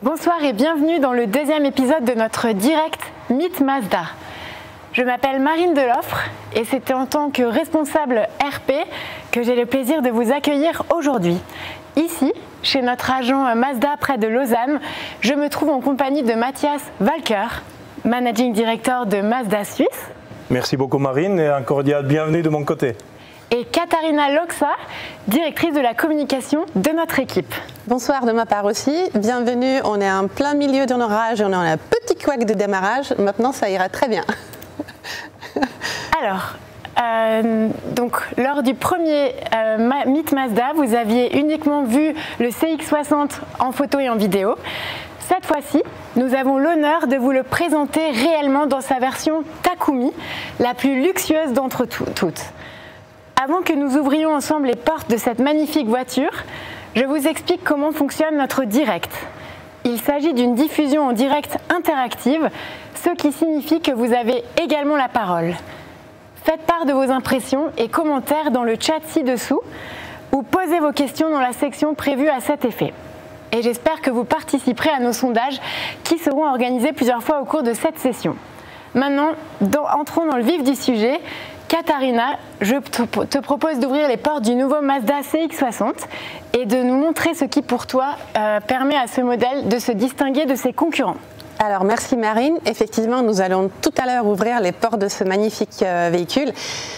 Bonsoir et bienvenue dans le deuxième épisode de notre direct Meet Mazda. Je m'appelle Marine Deloffre et c'est en tant que responsable RP que j'ai le plaisir de vous accueillir aujourd'hui. Ici, chez notre agent Mazda près de Lausanne, je me trouve en compagnie de Mathias Walker, Managing Director de Mazda Suisse. Merci beaucoup Marine et un cordial bienvenue de mon côté. Et Katharina Loxa, directrice de la communication de notre équipe. Bonsoir de ma part aussi, bienvenue, on est en plein milieu d'un orage, on est en un petit couac de démarrage, maintenant ça ira très bien. Alors, donc, lors du premier Meet Mazda, vous aviez uniquement vu le CX-60 en photo et en vidéo. Cette fois-ci, nous avons l'honneur de vous le présenter réellement dans sa version Takumi, la plus luxueuse d'entre toutes. Avant que nous ouvrions ensemble les portes de cette magnifique voiture, je vous explique comment fonctionne notre direct. Il s'agit d'une diffusion en direct interactive, ce qui signifie que vous avez également la parole. Faites part de vos impressions et commentaires dans le chat ci-dessous ou posez vos questions dans la section prévue à cet effet. Et j'espère que vous participerez à nos sondages qui seront organisés plusieurs fois au cours de cette session. Maintenant, entrons dans le vif du sujet. Katharina, je te propose d'ouvrir les portes du nouveau Mazda CX-60 et de nous montrer ce qui, pour toi, permet à ce modèle de se distinguer de ses concurrents. Alors merci Marine, effectivement nous allons tout à l'heure ouvrir les portes de ce magnifique véhicule.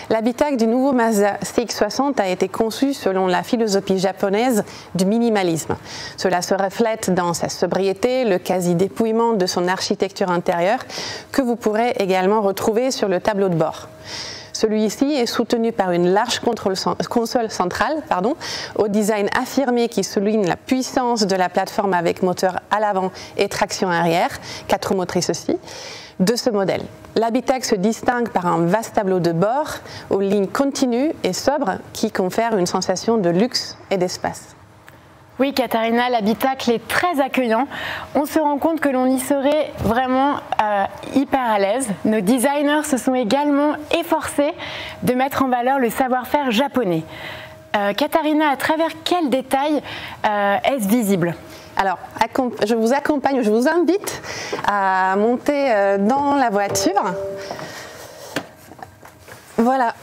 L'habitacle du nouveau Mazda CX-60 a été conçu selon la philosophie japonaise du minimalisme. Cela se reflète dans sa sobriété, le quasi-dépouillement de son architecture intérieure que vous pourrez également retrouver sur le tableau de bord. Celui-ci est soutenu par une large console centrale au design affirmé qui souligne la puissance de la plateforme avec moteur à l'avant et traction arrière, 4 roues motrices aussi, de ce modèle. L'habitacle se distingue par un vaste tableau de bord aux lignes continues et sobres qui confèrent une sensation de luxe et d'espace. Oui, Katharina, l'habitacle est très accueillant. On se rend compte que l'on y serait vraiment hyper à l'aise. Nos designers se sont également efforcés de mettre en valeur le savoir-faire japonais. Katharina, à travers quels détails est-ce visible ? Alors, je vous accompagne, je vous invite à monter dans la voiture. Voilà,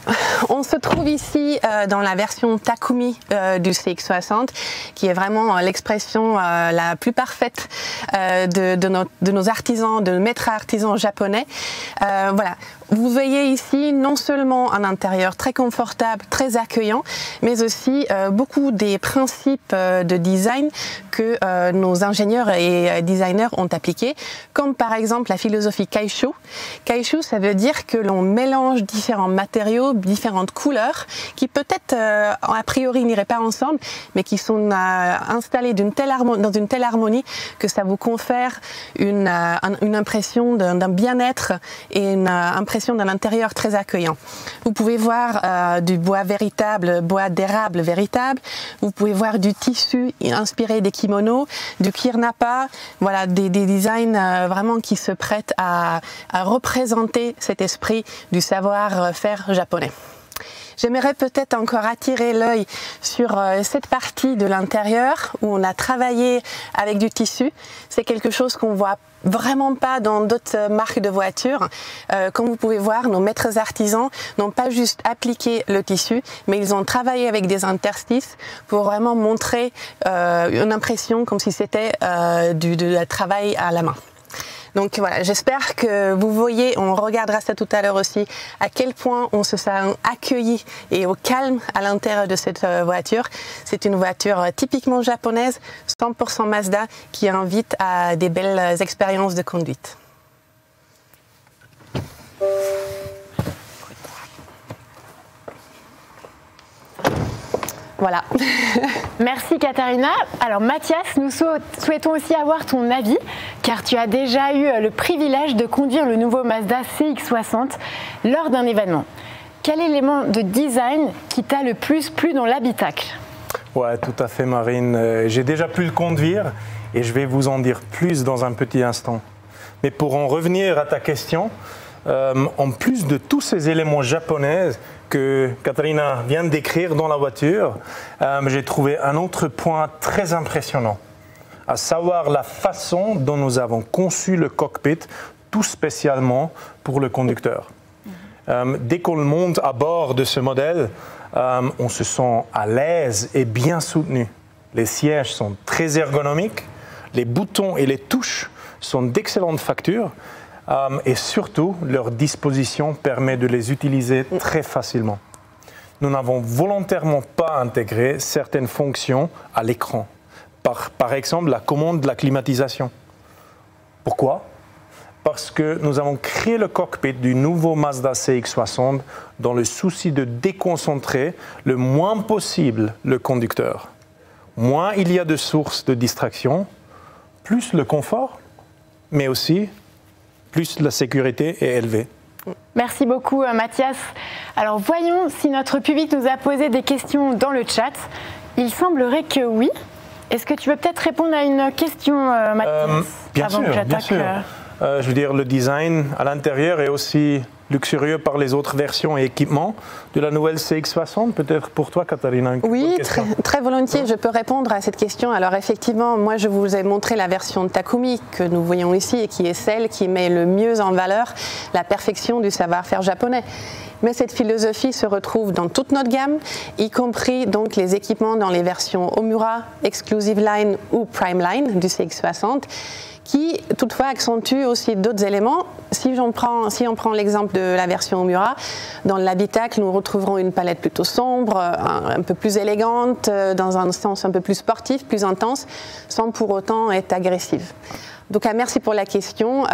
on se trouve ici dans la version Takumi du CX-60 qui est vraiment l'expression la plus parfaite de nos artisans, de maîtres artisans japonais. Voilà, vous voyez ici non seulement un intérieur très confortable, très accueillant, mais aussi beaucoup des principes de design que nos ingénieurs et designers ont appliqués, comme par exemple la philosophie Kaishu. Kaishu, ça veut dire que l'on mélange différents matériaux, différentes couleurs, qui peut-être a priori n'iraient pas ensemble, mais qui sont installés dans une telle harmonie que ça vous confère une impression d'un bien-être et une impression d'un intérieur très accueillant. Vous pouvez voir du bois véritable, bois d'érable véritable, vous pouvez voir du tissu inspiré des kimonos, du kirnapa, voilà, des designs vraiment qui se prêtent à représenter cet esprit du savoir-faire japonais. J'aimerais peut-être encore attirer l'œil sur cette partie de l'intérieur où on a travaillé avec du tissu. C'est quelque chose qu'on voit vraiment pas dans d'autres marques de voitures. Comme vous pouvez voir, nos maîtres artisans n'ont pas juste appliqué le tissu, mais ils ont travaillé avec des interstices pour vraiment montrer une impression comme si c'était du travail à la main. Donc voilà, j'espère que vous voyez, on regardera ça tout à l'heure aussi, à quel point on se sent accueilli et au calme à l'intérieur de cette voiture. C'est une voiture typiquement japonaise, 100% Mazda, qui invite à des belles expériences de conduite. Voilà. Merci Katharina. Alors Mathias, nous souhaitons aussi avoir ton avis, car tu as déjà eu le privilège de conduire le nouveau Mazda CX-60 lors d'un événement. Quel élément de design qui t'a le plus plu dans l'habitacle ? Ouais, tout à fait Marine. J'ai déjà pu le conduire et je vais vous en dire plus dans un petit instant. Mais pour en revenir à ta question, en plus de tous ces éléments japonais que Katharina vient de décrire dans la voiture, j'ai trouvé un autre point très impressionnant. à savoir la façon dont nous avons conçu le cockpit tout spécialement pour le conducteur. Dès qu'on monte à bord de ce modèle, on se sent à l'aise et bien soutenu. Les sièges sont très ergonomiques, les boutons et les touches sont d'excellente facture et surtout, leur disposition permet de les utiliser très facilement. Nous n'avons volontairement pas intégré certaines fonctions à l'écran. Par exemple, la commande de la climatisation. Pourquoi ? Parce que nous avons créé le cockpit du nouveau Mazda CX-60 dans le souci de déconcentrer le moins possible le conducteur. Moins il y a de sources de distraction, plus le confort, mais aussi plus la sécurité est élevée. Merci beaucoup Mathias. Alors voyons si notre public nous a posé des questions dans le chat. Il semblerait que oui. Est-ce que tu veux peut-être répondre à une question Mathias Bien sûr, bien sûr. Je veux dire, le design à l'intérieur est aussi luxurieux par les autres versions et équipements de la nouvelle CX-60. Peut-être pour toi, Katharina, oui, très volontiers, je peux répondre à cette question. Alors effectivement, moi je vous ai montré la version Takumi que nous voyons ici et qui est celle qui met le mieux en valeur la perfection du savoir-faire japonais. Mais cette philosophie se retrouve dans toute notre gamme, y compris donc les équipements dans les versions Omura, Exclusive Line ou Prime Line du CX-60, qui toutefois accentue aussi d'autres éléments. Si on prend l'exemple de la version Omura, dans l'habitacle, nous retrouverons une palette plutôt sombre, un peu plus élégante, dans un sens un peu plus sportif, plus intense, sans pour autant être agressive. Donc merci pour la question,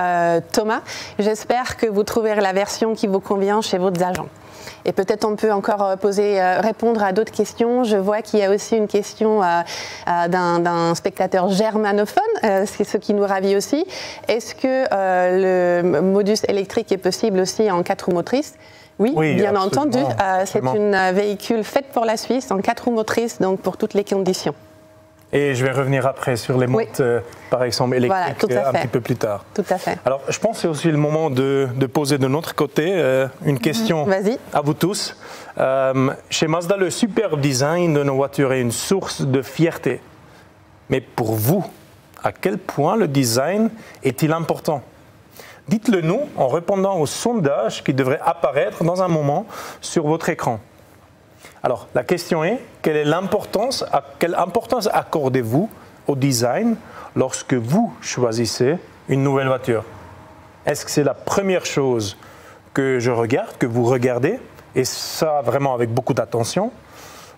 Thomas. J'espère que vous trouverez la version qui vous convient chez votre agent. Et peut-être on peut encore répondre à d'autres questions. Je vois qu'il y a aussi une question d'un spectateur germanophone, c'est ce qui nous ravit aussi. Est-ce que le modus électrique est possible aussi en 4 roues motrices ? Oui, bien entendu. C'est un véhicule fait pour la Suisse en 4 roues motrices, donc pour toutes les conditions. Et je vais revenir après sur les modes, par exemple, électriques, voilà, un petit peu plus tard. Tout à fait. Alors, je pense que c'est aussi le moment de poser de notre côté une question à vous tous. Chez Mazda, le superbe design de nos voitures est une source de fierté. Mais pour vous, à quel point le design est-il important ? Dites-le nous en répondant au sondage qui devrait apparaître dans un moment sur votre écran. Alors, la question est, quelle importance accordez-vous au design lorsque vous choisissez une nouvelle voiture? Est-ce que c'est la première chose que je regarde, que vous regardez, et ça vraiment avec beaucoup d'attention,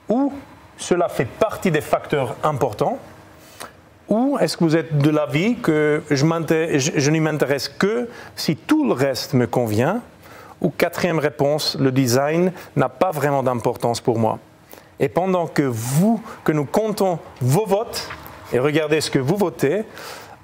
ou cela fait partie des facteurs importants, ou est-ce que vous êtes de l'avis que je n'y m'intéresse que si tout le reste me convient? Ou quatrième réponse, le design n'a pas vraiment d'importance pour moi. Et pendant que nous comptons vos votes et regardez ce que vous votez,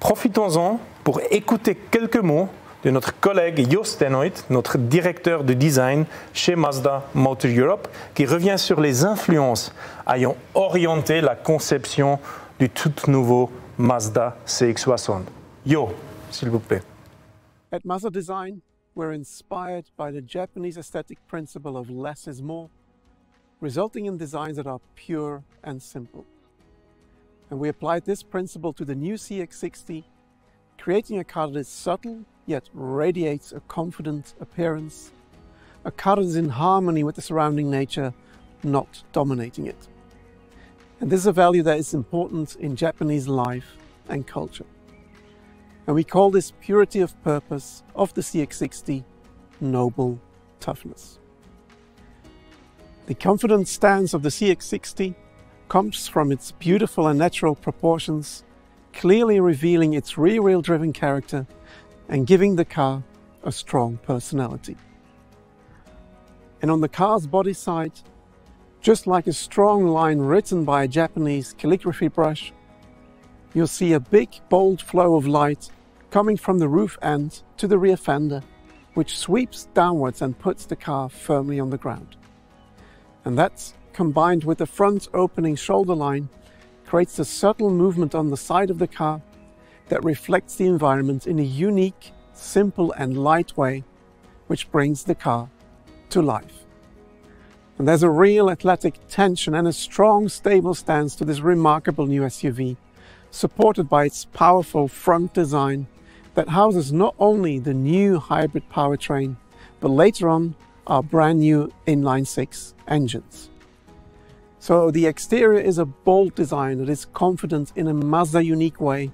profitons-en pour écouter quelques mots de notre collègue Jo Stenoit, notre directeur de design chez Mazda Motor Europe, qui revient sur les influences ayant orienté la conception du tout nouveau Mazda CX-60. Jo, s'il vous plaît. At Mazda Design, we're inspired by the Japanese aesthetic principle of less is more, resulting in designs that are pure and simple. And we applied this principle to the new CX-60, creating a car that is subtle yet radiates a confident appearance, a car that is in harmony with the surrounding nature, not dominating it. And this is a value that is important in Japanese life and culture. And we call this purity of purpose of the CX-60 noble toughness. The confident stance of the CX-60 comes from its beautiful and natural proportions, clearly revealing its rear-wheel driven character and giving the car a strong personality. And on the car's body side, just like a strong line written by a Japanese calligraphy brush, you'll see a big, bold flow of light coming from the roof end to the rear fender, which sweeps downwards and puts the car firmly on the ground. And that, combined with the front opening shoulder line, creates a subtle movement on the side of the car that reflects the environment in a unique, simple and light way, which brings the car to life. And there's a real athletic tension and a strong, stable stance to this remarkable new SUV, supported by its powerful front design that houses not only the new hybrid powertrain, but later on our brand new inline-six engines. So the exterior is a bold design that is confident in a Mazda unique way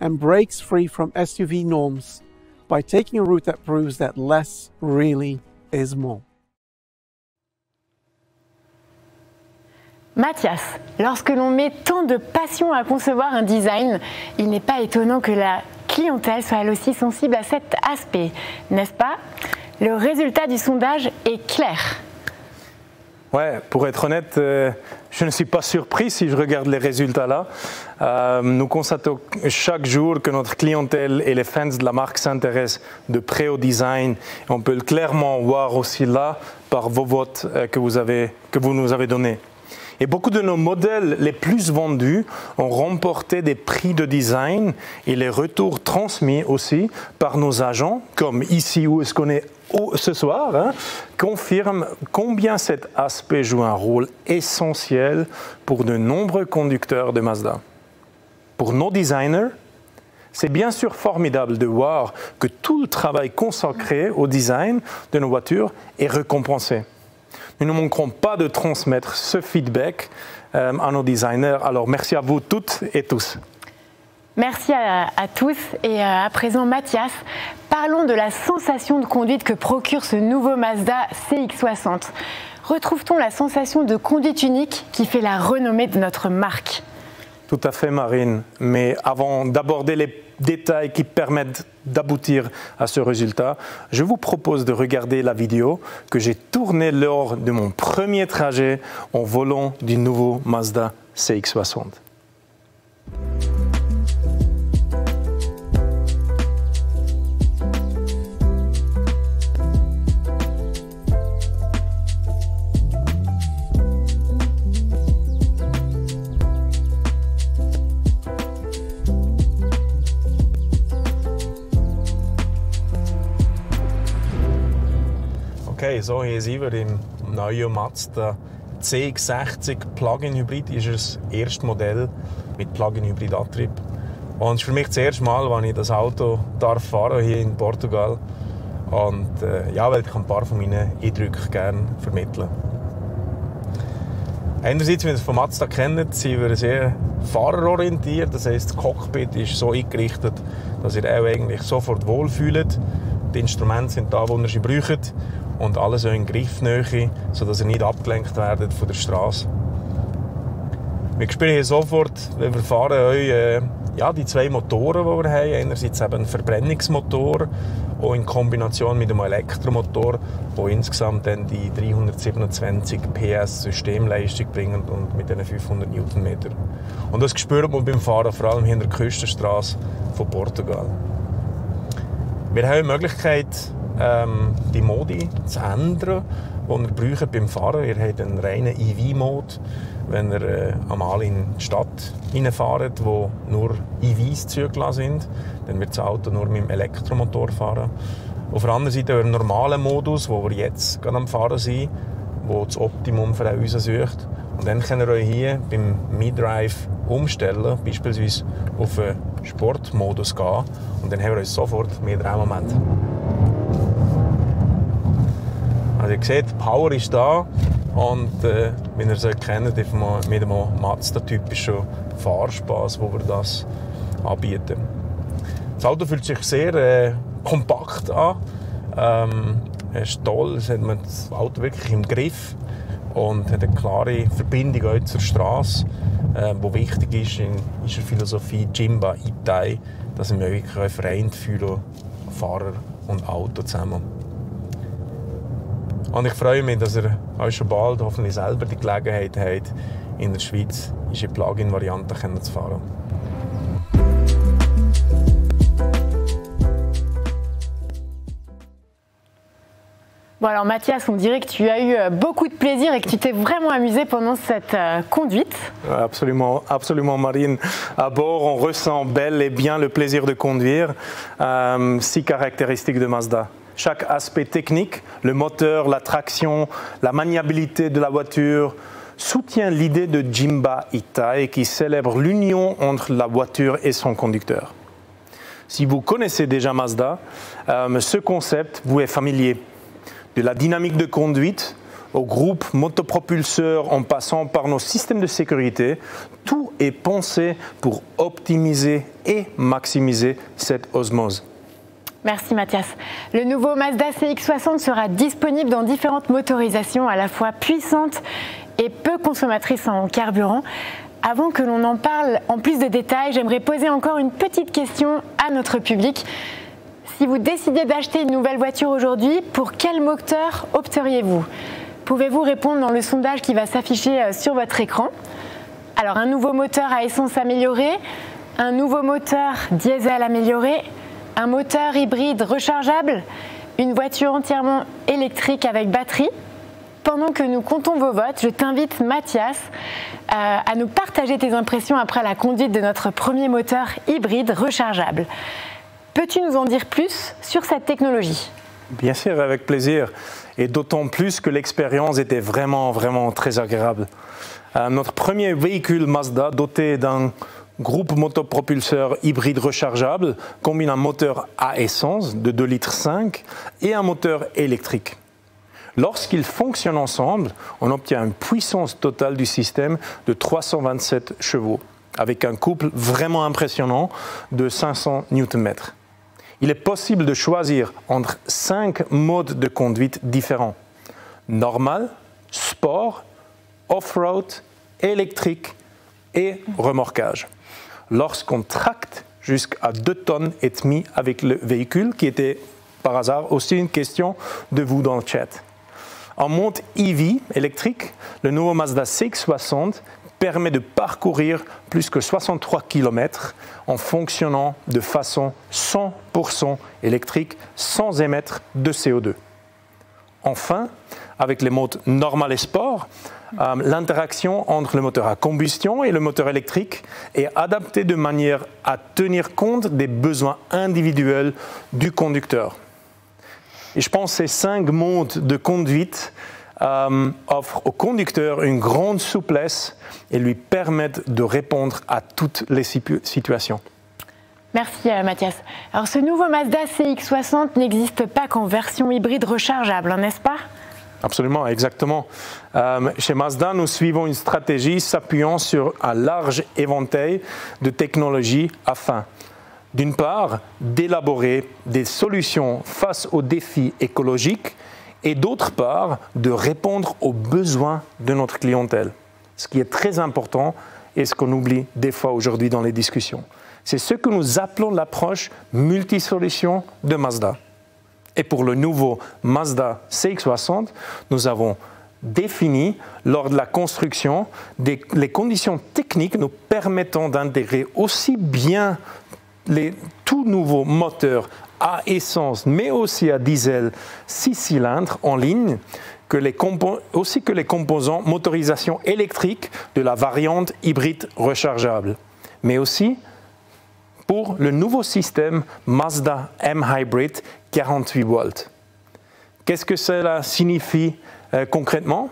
and breaks free from SUV norms by taking a route that proves that less really is more. Mathias, lorsque l'on met tant de passion à concevoir un design, il n'est pas étonnant que la clientèle soit elle aussi sensible à cet aspect, n'est-ce pas? Le résultat du sondage est clair. Ouais, pour être honnête, je ne suis pas surpris si je regarde les résultats là. Nous constatons chaque jour que notre clientèle et les fans de la marque s'intéressent de près au design. On peut clairement voir aussi là par vos votes que vous nous avez donnés. Et beaucoup de nos modèles les plus vendus ont remporté des prix de design et les retours transmis aussi par nos agents, comme ici où est-ce qu'on est ce soir, confirment combien cet aspect joue un rôle essentiel pour de nombreux conducteurs de Mazda. Pour nos designers, c'est bien sûr formidable de voir que tout le travail consacré au design de nos voitures est récompensé. Nous ne manquerons pas de transmettre ce feedback à nos designers. Alors merci à vous toutes et tous. Merci à tous et à présent Mathias, parlons de la sensation de conduite que procure ce nouveau Mazda CX-60. Retrouve-t-on la sensation de conduite unique qui fait la renommée de notre marque? Tout à fait Marine, mais avant d'aborder les détails qui permettent d'aboutir à ce résultat, je vous propose de regarder la vidéo que j'ai tournée lors de mon premier trajet en volant du nouveau Mazda CX-60. Okay, so hier sind wir im neuen Mazda CX-60 Plug-in Hybrid. Das ist das erste Modell mit Plug-in Hybrid-Antrieb. Und es ist für mich das erste Mal, wenn ich das Auto fahren hier in Portugal. Und ja, weil ich ein paar von meinen Eindrücken gerne vermitteln. Einerseits, wie ihr es von Mazda kennt, sind wir sehr fahrerorientiert. Das heisst, das Cockpit ist so eingerichtet, dass ihr auch eigentlich sofort wohlfühlt. Die Instrumente sind da, wo ihr sie braucht. Und alles so in Griffnähe, sodass ihr nicht abgelenkt werdet von der Straße. Wir spüren hier sofort, wenn wir fahren, ja, die zwei Motoren, die wir haben. Einerseits eben ein Verbrennungsmotor, auch in Kombination mit einem Elektromotor, der insgesamt dann die 327 PS Systemleistung bringt und mit diesen 500 Newtonmeter. Und das spürt man beim Fahren, vor allem hier in der Küstenstraße von Portugal. Wir haben die Möglichkeit, die Modi zu ändern, die ihr braucht beim Fahren. Ihr habt einen reinen EV-Mode, wenn ihr einmal in die Stadt reinfahrt, wo nur EVs zugelassen sind. Dann wird das Auto nur mit dem Elektromotor fahren. Auf der anderen Seite einen normalen Modus, wo wir jetzt gerade am Fahren sind, der das Optimum für uns sucht. Und dann könnt ihr euch hier beim MiDrive umstellen, beispielsweise auf den Sportmodus gehen. Und dann haben wir uns sofort mehr Drehmoment. Also ihr seht, Power ist da und wie ihr es kennt, mit dem Mazda-typischen Fahrspaß, wo wir das anbieten. Das Auto fühlt sich sehr kompakt an. Es ist toll, es hat man das Auto wirklich im Griff und hat eine klare Verbindung auch zur Straße, die wichtig ist in der Philosophie Jimba Itai, dass wir wirklich vereint fühlen, Fahrer und Auto zusammen. Und ich freue mich, dass ihr euch schon bald hoffentlich selber die Gelegenheit habt, in der Schweiz diese Plug-in-Variante zu fahren. Bon alors Mathias, on dirait que tu as eu beaucoup de plaisir et que tu t'es vraiment amusé pendant cette conduite. Absolument, absolument Marine. À bord, on ressent bel et bien le plaisir de conduire, si caractéristique de Mazda. Chaque aspect technique, le moteur, la traction, la maniabilité de la voiture, soutient l'idée de Jinba Itai qui célèbre l'union entre la voiture et son conducteur. Si vous connaissez déjà Mazda, ce concept vous est familier. De la dynamique de conduite au groupe motopropulseur en passant par nos systèmes de sécurité, tout est pensé pour optimiser et maximiser cette osmose. Merci Mathias. Le nouveau Mazda CX-60 sera disponible dans différentes motorisations à la fois puissantes et peu consommatrices en carburant. Avant que l'on en parle en plus de détails, j'aimerais poser encore une petite question à notre public. Si vous décidiez d'acheter une nouvelle voiture aujourd'hui, pour quel moteur opteriez-vous ? Pouvez-vous répondre dans le sondage qui va s'afficher sur votre écran? Alors, un nouveau moteur à essence améliorée, un nouveau moteur diesel amélioré, un moteur hybride rechargeable, une voiture entièrement électrique avec batterie. Pendant que nous comptons vos votes, je t'invite, Mathias, à nous partager tes impressions après la conduite de notre premier moteur hybride rechargeable. Peux-tu nous en dire plus sur cette technologie? Bien sûr, avec plaisir. Et d'autant plus que l'expérience était vraiment très agréable. Notre premier véhicule Mazda doté d'un groupe motopropulseur hybride rechargeable combine un moteur à essence de 2,5 litres et un moteur électrique. Lorsqu'ils fonctionnent ensemble, on obtient une puissance totale du système de 327 chevaux, avec un couple vraiment impressionnant de 500 Nm. Il est possible de choisir entre 5 modes de conduite différents: normal, sport, off-road, électrique et remorquage. Lorsqu'on tracte jusqu'à 2,5 tonnes avec le véhicule, qui était par hasard aussi une question de vous dans le chat. En mode EV électrique, le nouveau Mazda CX-60 permet de parcourir plus que 63 km en fonctionnant de façon 100% électrique sans émettre de CO2. Enfin, avec les modes normal et sport, l'interaction entre le moteur à combustion et le moteur électrique est adaptée de manière à tenir compte des besoins individuels du conducteur. Et je pense que ces 5 modes de conduite offrent au conducteur une grande souplesse et lui permettent de répondre à toutes les situations. Merci Mathias. Alors ce nouveau Mazda CX-60 n'existe pas qu'en version hybride rechargeable, n'est-ce pas? Absolument, exactement. Chez Mazda, nous suivons une stratégie s'appuyant sur un large éventail de technologies afin, d'une part, d'élaborer des solutions face aux défis écologiques et d'autre part, de répondre aux besoins de notre clientèle. Ce qui est très important et ce qu'on oublie des fois aujourd'hui dans les discussions. C'est ce que nous appelons l'approche multisolution de Mazda. Et pour le nouveau Mazda CX-60, nous avons défini lors de la construction les conditions techniques nous permettant d'intégrer aussi bien les tout nouveaux moteurs à essence, mais aussi à diesel 6 cylindres en ligne, aussi que les composants motorisation électrique de la variante hybride rechargeable, mais aussi pour le nouveau système Mazda M-Hybrid 48 volts. Qu'est-ce que cela signifie concrètement?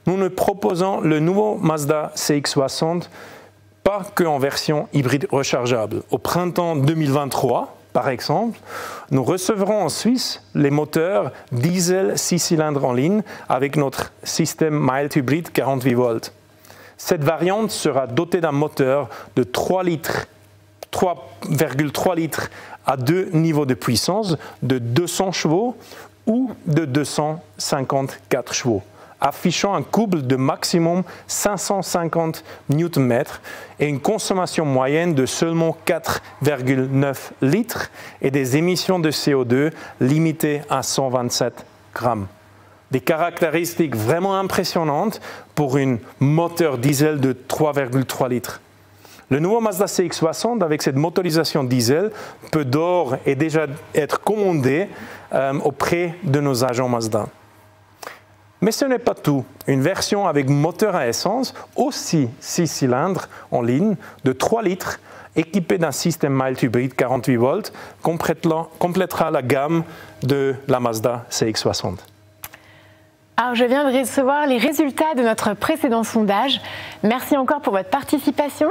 Nous ne proposons le nouveau Mazda CX-60 pas qu'en version hybride rechargeable. Au printemps 2023, par exemple, nous recevrons en Suisse les moteurs diesel 6 cylindres en ligne avec notre système mild hybrid 48 volts. Cette variante sera dotée d'un moteur de 3,3 litres à 2 niveaux de puissance de 200 chevaux ou de 254 chevaux, affichant un couple de maximum 550 Nm et une consommation moyenne de seulement 4,9 litres et des émissions de CO2 limitées à 127 grammes. Des caractéristiques vraiment impressionnantes pour un moteur diesel de 3,3 litres. Le nouveau Mazda CX-60 avec cette motorisation diesel peut d'ores et déjà être commandé auprès de nos agents Mazda. Mais ce n'est pas tout. Une version avec moteur à essence, aussi 6 cylindres en ligne, de 3 litres, équipée d'un système mild hybrid 48 volts, complétera la gamme de la Mazda CX-60. Alors, je viens de recevoir les résultats de notre précédent sondage. Merci encore pour votre participation.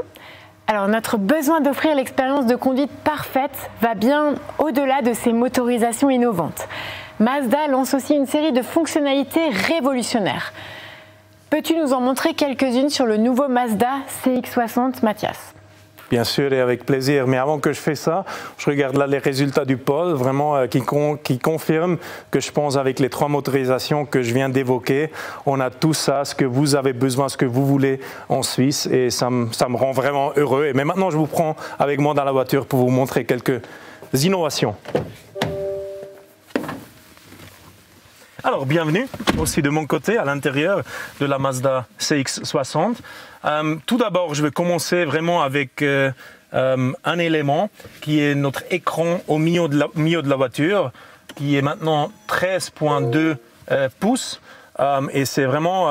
Alors, notre besoin d'offrir l'expérience de conduite parfaite va bien au-delà de ces motorisations innovantes. Mazda lance aussi une série de fonctionnalités révolutionnaires. Peux-tu nous en montrer quelques-unes sur le nouveau Mazda CX-60, Mathias ? Bien sûr et avec plaisir, mais avant que je fasse ça, je regarde là les résultats du poll, vraiment qui confirment que je pense avec les 3 motorisations que je viens d'évoquer, on a tout ça, ce que vous avez besoin, ce que vous voulez en Suisse et ça me rend vraiment heureux. Mais maintenant je vous prends avec moi dans la voiture pour vous montrer quelques innovations. Alors, bienvenue aussi de mon côté à l'intérieur de la Mazda CX-60. Tout d'abord, je vais commencer vraiment avec un élément qui est notre écran au milieu de la voiture, qui est maintenant 13,2 pouces. Et c'est vraiment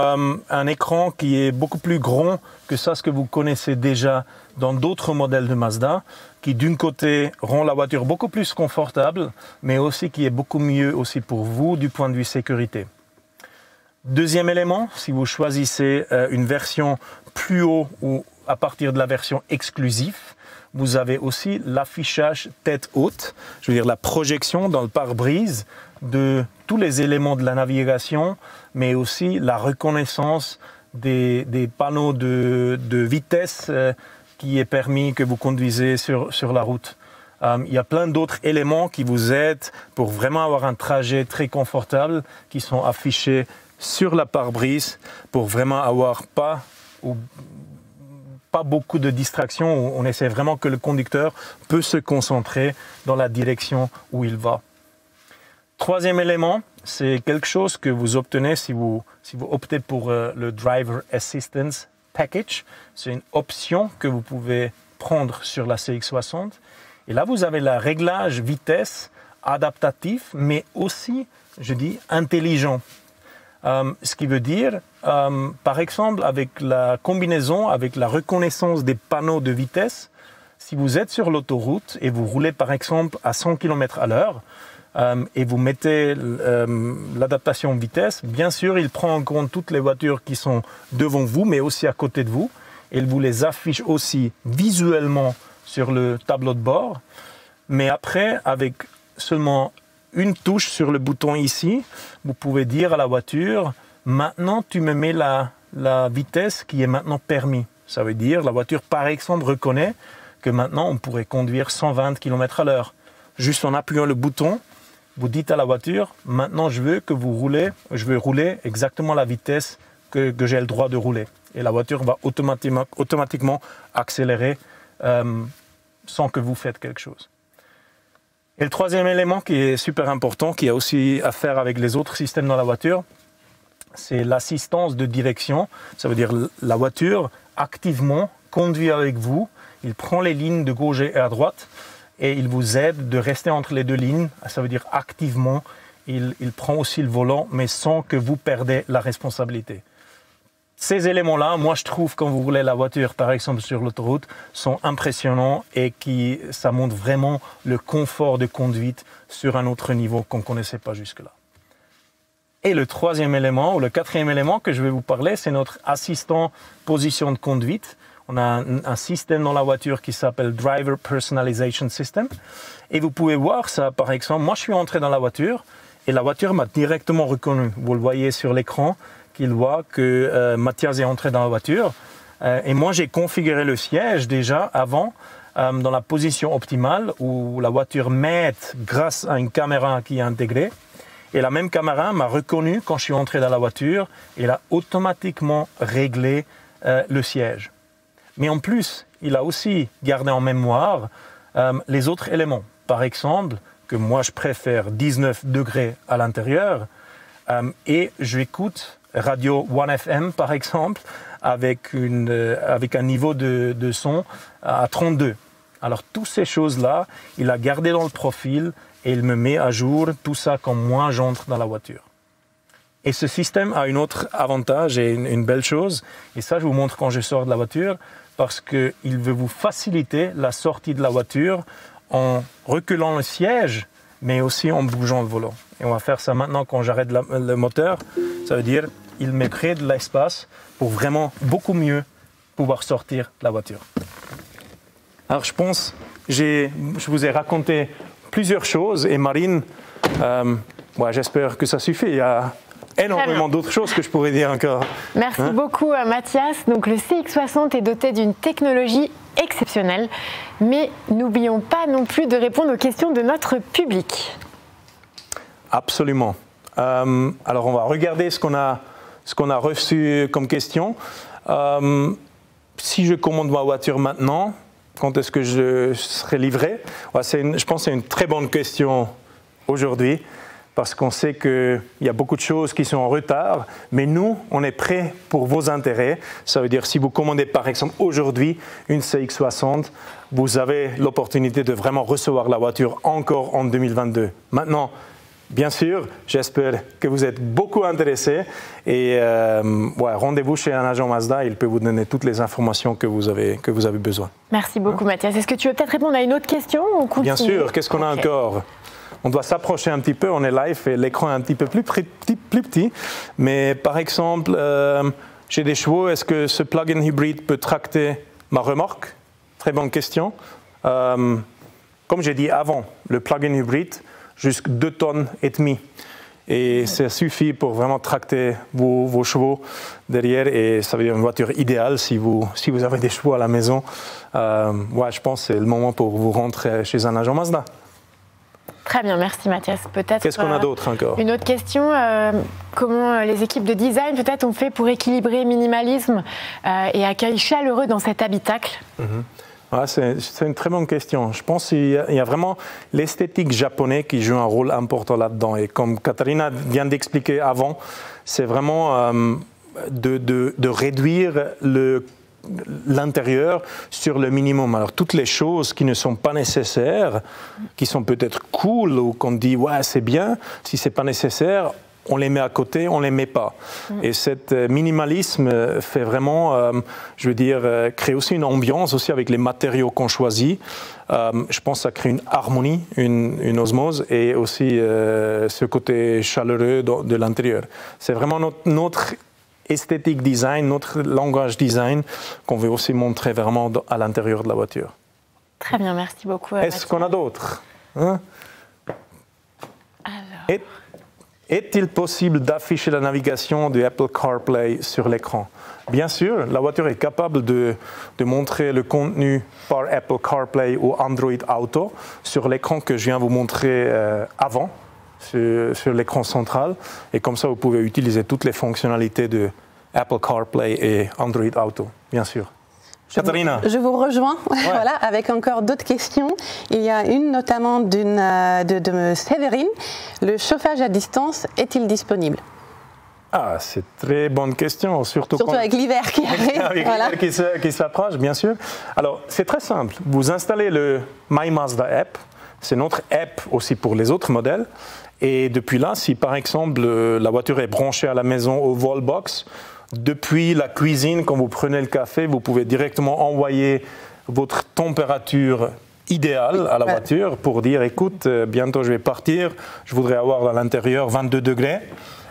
un écran qui est beaucoup plus grand que ça, ce que vous connaissez déjà dans d'autres modèles de Mazda, qui d'une côté rend la voiture beaucoup plus confortable, mais aussi qui est beaucoup mieux aussi pour vous du point de vue sécurité. Deuxième élément, si vous choisissez une version plus haut ou à partir de la version exclusive, vous avez aussi l'affichage tête haute, je veux dire la projection dans le pare-brise de tous les éléments de la navigation, mais aussi la reconnaissance des panneaux de vitesse qui est permis que vous conduisez sur la route. Il y a plein d'autres éléments qui vous aident pour vraiment avoir un trajet très confortable qui sont affichés sur la pare-brise pour vraiment avoir pas beaucoup de distractions. On essaie vraiment que le conducteur peut se concentrer dans la direction où il va. Troisième élément, c'est quelque chose que vous obtenez si vous optez pour le Driver Assistance Package. C'est une option que vous pouvez prendre sur la CX-60. Et là, vous avez le réglage vitesse adaptatif, mais aussi, je dis, intelligent. Ce qui veut dire, par exemple, avec la combinaison, avec la reconnaissance des panneaux de vitesse, si vous êtes sur l'autoroute et vous roulez par exemple à 100 km à l'heure et vous mettez l'adaptation vitesse, bien sûr, il prend en compte toutes les voitures qui sont devant vous, mais aussi à côté de vous. Et il vous les affiche aussi visuellement sur le tableau de bord. Mais après, avec seulement une touche sur le bouton ici, vous pouvez dire à la voiture, maintenant tu me mets la vitesse qui est maintenant permis. Ça veut dire, la voiture par exemple reconnaît que maintenant on pourrait conduire 120 km à l'heure. Juste en appuyant le bouton, vous dites à la voiture, maintenant je veux rouler exactement la vitesse que j'ai le droit de rouler. Et la voiture va automatiquement accélérer sans que vous faites quelque chose. Et le troisième élément qui est super important, qui a aussi à faire avec les autres systèmes dans la voiture, c'est l'assistance de direction. Ça veut dire la voiture activement conduit avec vous, il prend les lignes de gauche et à droite et il vous aide de rester entre les deux lignes. Ça veut dire activement, il prend aussi le volant mais sans que vous perdez la responsabilité. Ces éléments-là, moi je trouve quand vous roulez la voiture par exemple sur l'autoroute, sont impressionnants et ça montre vraiment le confort de conduite sur un autre niveau qu'on ne connaissait pas jusque-là. Et le troisième élément, ou le quatrième élément que je vais vous parler, c'est notre assistant position de conduite. On a un système dans la voiture qui s'appelle Driver Personalization System. Et vous pouvez voir ça par exemple, moi je suis entré dans la voiture et la voiture m'a directement reconnu. Vous le voyez sur l'écran, qu'il voit que Mathias est entré dans la voiture. Et moi, j'ai configuré le siège déjà avant dans la position optimale où la voiture m'aide grâce à une caméra qui est intégrée. Et la même caméra m'a reconnu quand je suis entré dans la voiture et elle a automatiquement réglé le siège. Mais en plus, il a aussi gardé en mémoire les autres éléments. Par exemple, que moi je préfère 19 degrés à l'intérieur et j'écoute Radio 1FM par exemple, avec un niveau de son à 32. Alors toutes ces choses-là, il a gardé dans le profil et il me met à jour tout ça quand moi j'entre dans la voiture. Et ce système a un autre avantage et une belle chose, et ça je vous montre quand je sors de la voiture, parce qu'il veut vous faciliter la sortie de la voiture en reculant le siège, mais aussi en bougeant le volant. Et on va faire ça maintenant quand j'arrête le moteur. Ça veut dire il me crée de l'espace pour vraiment beaucoup mieux pouvoir sortir de la voiture. Alors je pense, je vous ai raconté plusieurs choses et Marine, j'espère que ça suffit. Il y a énormément d'autres choses que je pourrais dire encore. Merci beaucoup Mathias. Donc le CX60 est doté d'une technologie exceptionnelle, mais n'oublions pas non plus de répondre aux questions de notre public. Absolument. Alors on va regarder ce qu'on a reçu comme question. Si je commande ma voiture maintenant, quand est-ce que je serai livré? Je pense que c'est une très bonne question aujourd'hui, parce qu'on sait qu'il y a beaucoup de choses qui sont en retard, mais nous, on est prêts pour vos intérêts. Ça veut dire si vous commandez par exemple aujourd'hui une CX60, vous avez l'opportunité de vraiment recevoir la voiture encore en 2022. Maintenant, bien sûr, j'espère que vous êtes beaucoup intéressés et rendez-vous chez un agent Mazda, il peut vous donner toutes les informations que vous avez besoin. Merci beaucoup Mathias. Est-ce que tu veux peut-être répondre à une autre question ou on continue? Bien sûr, qu'est-ce qu'on a encore? On doit s'approcher un petit peu, on est live et l'écran est un petit peu plus petit. Mais par exemple, j'ai des chevaux, est-ce que ce plug-in hybride peut tracter ma remorque? Très bonne question. Comme j'ai dit avant, le plug-in hybride, jusqu'à 2,5 tonnes. Et ça suffit pour vraiment tracter vos chevaux derrière. Et ça veut dire une voiture idéale si vous avez des chevaux à la maison. Je pense que c'est le moment pour vous rentrer chez un agent Mazda. Très bien, merci Mathias. Peut-être. Qu'est-ce qu'on a d'autre encore? Une autre question, comment les équipes de design peut-être ont fait pour équilibrer minimalisme et accueil chaleureux dans cet habitacle? C'est une très bonne question. Je pense qu'il y a vraiment l'esthétique japonaise qui joue un rôle important là-dedans. Et comme Katharina vient d'expliquer avant, c'est vraiment de réduire l'intérieur sur le minimum. Alors toutes les choses qui ne sont pas nécessaires, qui sont peut-être cool ou qu'on dit ouais c'est bien, si c'est pas nécessaire, on les met à côté, on les met pas. Et cet minimalisme fait vraiment, créer aussi une ambiance aussi avec les matériaux qu'on choisit. Je pense que ça crée une harmonie, une osmose et aussi ce côté chaleureux de l'intérieur. C'est vraiment notre esthétique design, notre langage design qu'on veut aussi montrer vraiment à l'intérieur de la voiture. Très bien, merci beaucoup. Est-ce qu'on a d'autres? Est-il possible d'afficher la navigation du Apple CarPlay sur l'écran? Bien sûr, la voiture est capable de montrer le contenu par Apple CarPlay ou Android Auto sur l'écran que je viens vous montrer avant. Sur l'écran central et comme ça vous pouvez utiliser toutes les fonctionnalités de Apple CarPlay et Android Auto, bien sûr. Katharina. Je vous rejoins voilà, avec encore d'autres questions. Il y a une notamment de Séverine. Le chauffage à distance est-il disponible? C'est une très bonne question, surtout avec l'hiver qui arrive. Avec l'hiver qui s'approche, bien sûr. Alors, c'est très simple. Vous installez le My Mazda app. C'est notre app aussi pour les autres modèles. Et depuis là, si par exemple la voiture est branchée à la maison au Wallbox, depuis la cuisine, quand vous prenez le café, vous pouvez directement envoyer votre température idéale à la voiture pour dire écoute, bientôt je vais partir, je voudrais avoir à l'intérieur 22 degrés.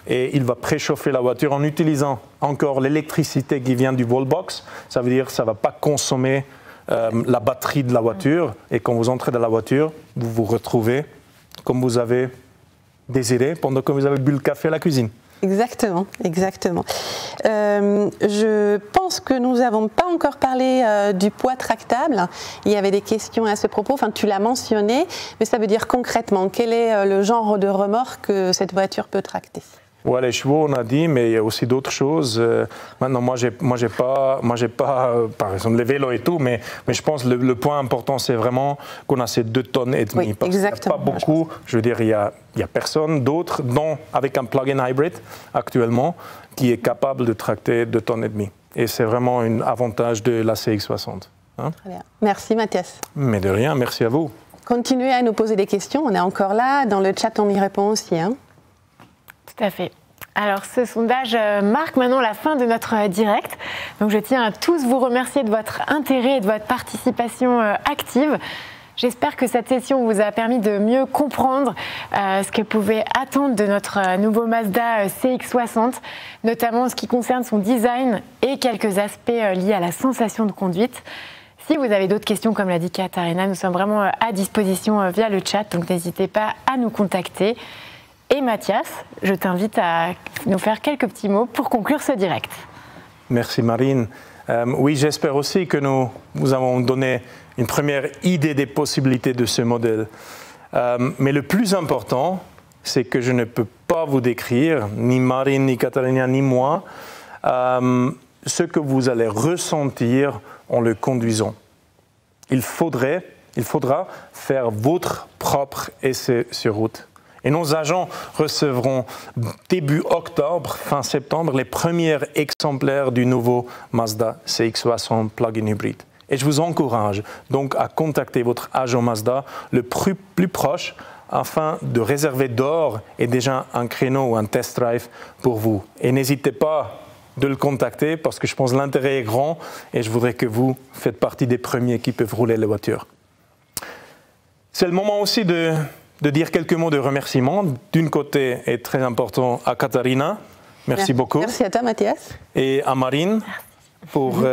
Et il va préchauffer la voiture en utilisant encore l'électricité qui vient du Wallbox. Ça veut dire que ça ne va pas consommer la batterie de la voiture. Et quand vous entrez dans la voiture, vous vous retrouvez comme vous avez désiré pendant que vous avez bu le café à la cuisine. Exactement, exactement. Je pense que nous n'avons pas encore parlé du poids tractable. Il y avait des questions à ce propos, enfin tu l'as mentionné, mais ça veut dire concrètement, quel est le genre de remorque que cette voiture peut tracter? Ouais, les chevaux, on a dit, mais il y a aussi d'autres choses. Maintenant, moi, j'ai pas, par exemple, les vélos et tout, mais je pense que le point important, c'est vraiment qu'on a ces 2,5 tonnes. Oui, parce exactement. qu'il n'y a pas beaucoup, je veux dire, il y a personne d'autre, avec un plug-in hybrid actuellement, qui est capable de tracter 2,5 tonnes. Et c'est vraiment un avantage de la CX60. Très bien. Merci Mathias. Mais de rien, merci à vous. Continuez à nous poser des questions, on est encore là. Dans le chat, on y répond aussi. Tout à fait. Alors, ce sondage marque maintenant la fin de notre direct. Donc, je tiens à tous vous remercier de votre intérêt et de votre participation active. J'espère que cette session vous a permis de mieux comprendre ce que vous pouvez attendre de notre nouveau Mazda CX-60, notamment en ce qui concerne son design et quelques aspects liés à la sensation de conduite. Si vous avez d'autres questions, comme l'a dit Katharina, nous sommes vraiment à disposition via le chat, donc n'hésitez pas à nous contacter. Et Mathias, je t'invite à nous faire quelques petits mots pour conclure ce direct. Merci Marine. Oui, j'espère aussi que nous vous avons donné une première idée des possibilités de ce modèle. Mais le plus important, c'est que je ne peux pas vous décrire, ni Marine, ni Katharina, ni moi, ce que vous allez ressentir en le conduisant. Il faudra faire votre propre essai sur route. Et nos agents recevront début octobre, fin septembre, les premiers exemplaires du nouveau Mazda CX-60 plug-in hybride. Et je vous encourage donc à contacter votre agent Mazda le plus proche afin de réserver d'or et déjà un créneau ou un test drive pour vous. Et n'hésitez pas de le contacter parce que je pense que l'intérêt est grand et je voudrais que vous faites partie des premiers qui peuvent rouler la voiture. C'est le moment aussi de dire quelques mots de remerciement. D'un côté, est très important à Katharina. Merci beaucoup. Merci à toi, Mathias. Et à Marine pour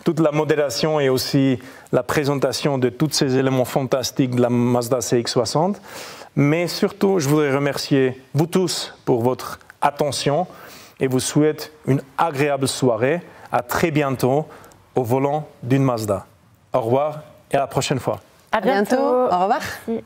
toute la modération et aussi la présentation de tous ces éléments fantastiques de la Mazda CX-60. Mais surtout, je voudrais remercier vous tous pour votre attention et vous souhaite une agréable soirée. À très bientôt au volant d'une Mazda. Au revoir et à la prochaine fois. À bientôt. Au revoir. Merci.